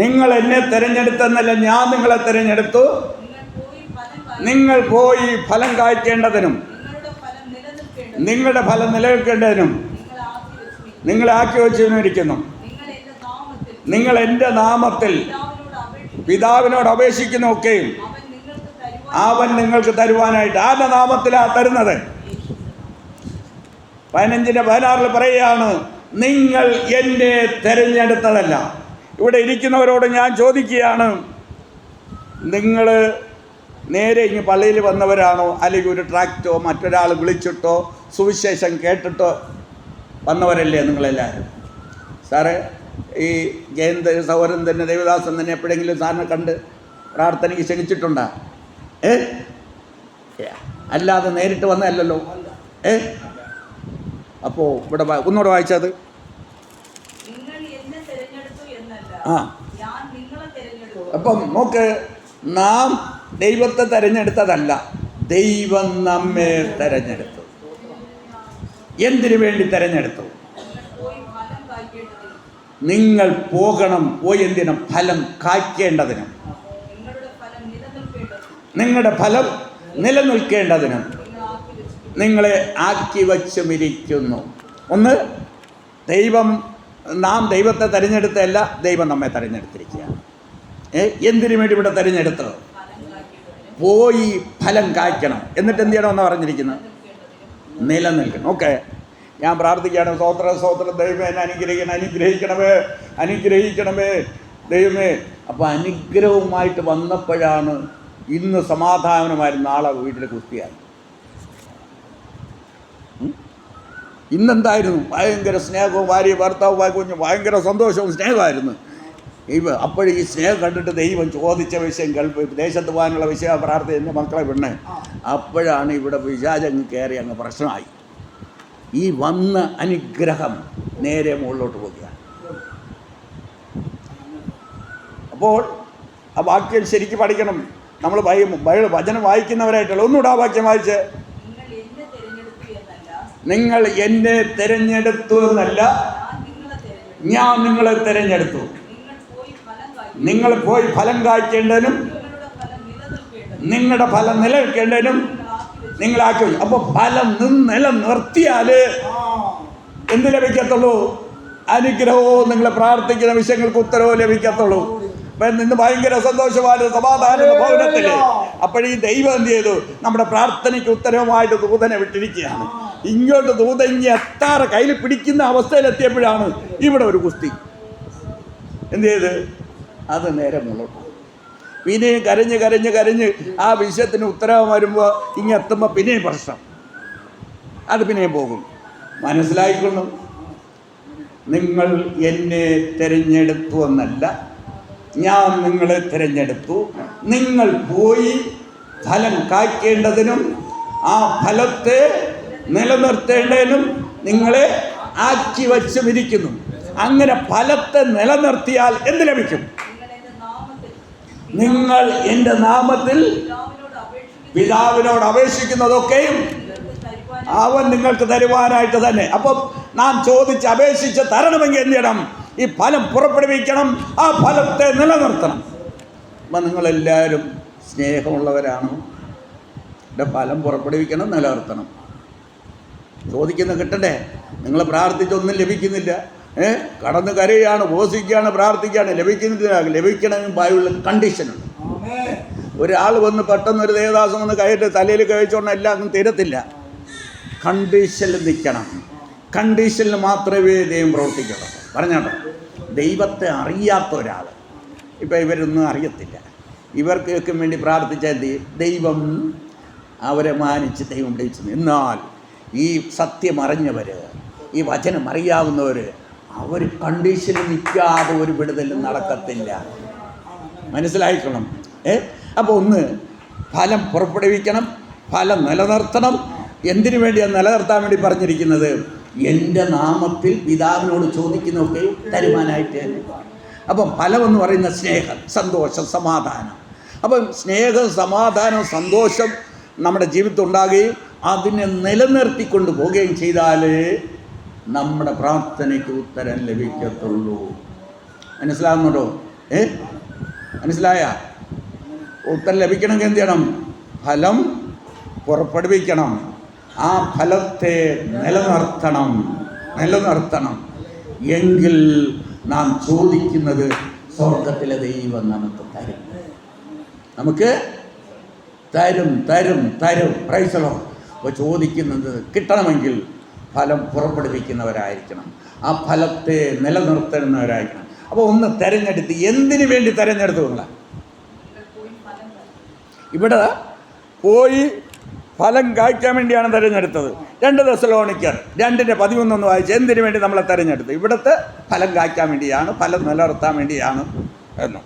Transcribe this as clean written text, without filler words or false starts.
നിങ്ങൾ എന്നെ തിരഞ്ഞെടുത്തെന്നല്ല, ഞാൻ നിങ്ങളെ തിരഞ്ഞെടുത്തു. നിങ്ങൾ പോയി ഫലം കായ്ക്കേണ്ടതിനും നിങ്ങളുടെ ഫലം നിലനിൽക്കേണ്ടതിനും നിങ്ങളെ ആക്കി വെച്ചിരിക്കുന്നു. നിങ്ങൾ എൻ്റെ നാമത്തിൽ പിതാവിനോട് അപേക്ഷിക്കുന്നൊക്കെയും അവൻ നിങ്ങൾക്ക് തരുവാനായിട്ട്. ആരുടെ നാമത്തിലാണ് തരുന്നത്? 15:16 പറയുകയാണ്, നിങ്ങൾ എന്നെ തിരഞ്ഞെടുത്തതല്ല. ഇവിടെ ഇരിക്കുന്നവരോട് ഞാൻ ചോദിക്കുകയാണ്, നിങ്ങൾ നേരെ ഇങ്ങ് പള്ളിയിൽ വന്നവരാണോ, അല്ലെങ്കിൽ ഒരു ട്രാക്റ്റോ മറ്റൊരാൾ വിളിച്ചിട്ടോ സുവിശേഷം കേട്ടിട്ടോ വന്നവരല്ലേ നിങ്ങളെല്ലാവരും? സാറേ, ഈ ജയന്ത് സൗരൻ തന്നെ ദേവദാസൻ തന്നെ എപ്പോഴെങ്കിലും സാറിനെ കണ്ട് പ്രാർത്ഥനയ്ക്ക് ക്ഷണിച്ചിട്ടുണ്ടോ? അല്ലാതെ നേരിട്ട് വന്നതല്ലല്ലോ. അപ്പോൾ ഇവിടെ ഒന്നുകൂടെ വായിച്ചത്, അപ്പം നോക്ക്, നാം ദൈവത്തെ തിരഞ്ഞെടുത്തതല്ല, ദൈവം നമ്മെ തിരഞ്ഞെടുത്തു. എന്തിനു വേണ്ടി തിരഞ്ഞെടുത്തു? നിങ്ങൾ പോകണം, പോയി എന്തിനും? ഫലം കായ്ക്കേണ്ടതിനും, നിങ്ങളുടെ ഫലം നിലനിൽക്കേണ്ടതിനും നിങ്ങളെ ആക്കി വച്ചുമിരിക്കുന്നു. ഒന്ന്, നാം ദൈവത്തെ തിരഞ്ഞെടുത്തല്ല, ദൈവം നമ്മെ തിരഞ്ഞെടുത്തിരിക്കുകയാണ്. എന്തിനു വേണ്ടി ഇവിടെ തിരഞ്ഞെടുത്തത്? പോയി ഫലം കായ്ക്കണം. എന്നിട്ട് എന്ത് ചെയ്യണമെന്ന് പറഞ്ഞിരിക്കുന്നത്? നിലനിൽക്കണം. ഓക്കെ, ഞാൻ പ്രാർത്ഥിക്കുകയാണ്, സ്തോത്രം ദൈവമേ എന്നെ അനുഗ്രഹിക്കണമേ ദൈവമേ. അപ്പോൾ അനുഗ്രഹവുമായിട്ട് വന്നപ്പോഴാണ് ഇന്ന് സമാധാനമായിരുന്നു, നാളെ വീട്ടിൽ കുസ്തിയായി. ഇന്നെന്തായിരുന്നു? ഭയങ്കര സ്നേഹവും, ഭാര്യ ഭർത്താവുമായി കുഞ്ഞു ഭയങ്കര സന്തോഷവും സ്നേഹമായിരുന്നു. അപ്പോഴീ സ്നേഹം കണ്ടിട്ട് ദൈവം ചോദിച്ച വിഷയം ദേശത്ത് പോകാനുള്ള വിഷയം പ്രാർത്ഥന, എൻ്റെ മക്കളെ പെണ്ണെ. അപ്പോഴാണ് ഇവിടെ പിശാചങ്ങ് കയറി അങ്ങ് പ്രശ്നമായി. ഈ വന്ന അനുഗ്രഹം നേരെ മുകളിലോട്ട് പോകുകയാണ്. അപ്പോൾ ആ വാക്യം ശരിക്കും പഠിക്കണം. നമ്മൾ വചനം വായിക്കുന്നവരായിട്ടുള്ള ഒന്നുകൂടെ ആ വാക്യം വായിച്ച്, നിങ്ങൾ എന്നെ തിരഞ്ഞെടുത്തു എന്നല്ല, ഞാൻ നിങ്ങളെ തിരഞ്ഞെടുത്തു. നിങ്ങൾ പോയി ഫലം കായ്ക്കേണ്ടതിനും നിങ്ങളുടെ ഫലം നിലനിൽക്കേണ്ടതിനും നിങ്ങളാക്കി വെച്ചു. അപ്പോൾ ഫലം നിലനിർത്തിയാൽ എന്ത് ലഭിക്കത്തുള്ളൂ? അനുഗ്രഹവും നിങ്ങൾ പ്രാർത്ഥിക്കുന്ന വിഷയങ്ങൾക്ക് ഉത്തരവും ലഭിക്കത്തുള്ളൂ. അപ്പം ഇന്ന് ഭയങ്കര സന്തോഷമാണ്, സമാധാന ഭവനത്തിൽ. അപ്പോഴീ ദൈവം എന്ത് ചെയ്തു? നമ്മുടെ പ്രാർത്ഥനയ്ക്ക് ഉത്തരവുമായിട്ട് ദൂതനെ വിട്ടിരിക്കുകയാണ്. ഇങ്ങോട്ട് ദൂതൻ ഇനി എത്താറ കയ്യിൽ പിടിക്കുന്ന അവസ്ഥയിലെത്തിയപ്പോഴാണ് ഇവിടെ ഒരു കുസ്തി. എന്ത് ചെയ്ത്? അത് നേരെ മുന്നോട്ട്. പിന്നെയും കരഞ്ഞ് ആ വിഷയത്തിന് ഉത്തരവ് വരുമ്പോൾ ഇങ്ങെത്തുമ്പോൾ പിന്നെയും പ്രശ്നം, അത് പിന്നെയും പോകും. മനസ്സിലായിക്കൊള്ളും, നിങ്ങൾ എന്നെ തിരഞ്ഞെടുത്തു എന്നല്ല, ഞാൻ നിങ്ങളെ തിരഞ്ഞെടുത്തു. നിങ്ങൾ പോയി ഫലം കായ്ക്കേണ്ടതിനും ആ ഫലത്തെ നിലനിർത്തേണ്ടതിനും നിങ്ങളെ ആക്കി വച്ചുമിരിക്കുന്നു. അങ്ങനെ ഫലത്തെ നിലനിർത്തിയാൽ എന്ത് ലഭിക്കും? നിങ്ങൾ എൻ്റെ നാമത്തിൽ പിതാവിനോട് അപേക്ഷിക്കുന്നതൊക്കെയും അവൻ നിങ്ങൾക്ക് തരുവാനായിട്ട് തന്നെ. അപ്പം നാം ചോദിച്ച് അപേക്ഷിച്ച് തരണമെങ്കിൽ എന്ത് ചെയ്യണം? ഈ ഫലം പുറപ്പെടുവിക്കണം, ആ ഫലത്തെ നിലനിർത്തണം. അപ്പം നിങ്ങളെല്ലാവരും സ്നേഹമുള്ളവരാണോ? എൻ്റെ ഫലം പുറപ്പെടുവിക്കണം, നിലനിർത്തണം. ചോദിക്കുന്ന കിട്ടണ്ടേ? നിങ്ങൾ പ്രാർത്ഥിച്ചൊന്നും ലഭിക്കുന്നില്ല, കടന്ന് കരയാണ്, ഉപവസിക്കുകയാണ്, പ്രാർത്ഥിക്കുകയാണ്, ലഭിക്കുന്നില്ല. ലഭിക്കണമെങ്കിൽ ബൈബിളിൽ കണ്ടീഷനുണ്ട്. ഒരാൾ വന്ന് പെട്ടെന്ന് ഒരു ദേവദാസം വന്ന് കയറ്റി തലയിൽ കഴിച്ചുകൊണ്ട് എല്ലാം തീരത്തില്ല. കണ്ടീഷനിൽ നിൽക്കണം. കണ്ടീഷനിൽ മാത്രമേ ദൈവം പ്രവർത്തിക്കുള്ളൂ. പറഞ്ഞോട്ടോ, ദൈവത്തെ അറിയാത്ത ഒരാൾ, ഇപ്പം ഇവരൊന്നും അറിയത്തില്ല, ഇവർക്കൊക്കെ വേണ്ടി പ്രാർത്ഥിച്ച ദൈവം അവരെ മാനിച്ച് ദൈവം വിളിച്ചു. എന്നാൽ ഈ സത്യം അറിഞ്ഞവർ, ഈ വചനം അറിയാവുന്നവർ, അവർ കണ്ടീഷനിൽ നിൽക്കാതെ ഒരു വിടുതലും നടക്കത്തില്ല. മനസ്സിലായിക്കണം. അപ്പോൾ ഒന്ന്, ഫലം പുറപ്പെടുവിക്കണം, ഫലം നിലനിർത്തണം. എന്തിനു വേണ്ടിയാണ് നിലനിർത്താൻ വേണ്ടി പറഞ്ഞിരിക്കുന്നത്? എൻ്റെ നാമത്തിൽ പിതാവിനോട് ചോദിക്കുന്നതൊക്കെ തരുവാനായിട്ട്. അപ്പം ഫലമെന്ന് പറയുന്ന സ്നേഹം, സന്തോഷം, സമാധാനം. അപ്പം സ്നേഹം, സമാധാനം, സന്തോഷം നമ്മുടെ ജീവിതത്തിൽ ഉണ്ടാകുകയും അതിനെ നിലനിർത്തിക്കൊണ്ട് പോവുകയും ചെയ്താൽ നമ്മുടെ പ്രാർത്ഥനയ്ക്ക് ഉത്തരം ലഭിക്കത്തുള്ളൂ. മനസ്സിലാകുന്നുണ്ടോ? മനസ്സിലായ? ഉത്തരം ലഭിക്കണമെങ്കിൽ എന്ത് ചെയ്യണം? ഫലം പുറപ്പെടുവിക്കണം. ആ ഫലത്തെ നിലനിർത്തണം. എങ്കിൽ നാം ചോദിക്കുന്നത് സ്വർഗത്തിലെ ദൈവം നമുക്ക് തരും. പ്രൈസലോ. അപ്പോൾ ചോദിക്കുന്നത് കിട്ടണമെങ്കിൽ ഫലം പുറപ്പെടുവിക്കുന്നവരായിരിക്കണം. ആ ഫലത്തെ നിലനിർത്തുന്നവരായിരിക്കണം. അപ്പോൾ ഒന്ന് തിരഞ്ഞെടുത്ത്, എന്തിനു വേണ്ടി തിരഞ്ഞെടുത്തു? ഇവിടെ പോയി ഫലം കായ്ക്കാൻ വേണ്ടിയാണ് തിരഞ്ഞെടുത്തത്. 2 തെസ്സലോനിക്കർ 2:11 വായിച്ച് എന്തിനു വേണ്ടി നമ്മളെ തിരഞ്ഞെടുത്തു? ഇവിടുത്തെ ഫലം കായ്ക്കാൻ വേണ്ടിയാണ്, ഫലം നിലനിർത്താൻ വേണ്ടിയാണ് എന്ന്.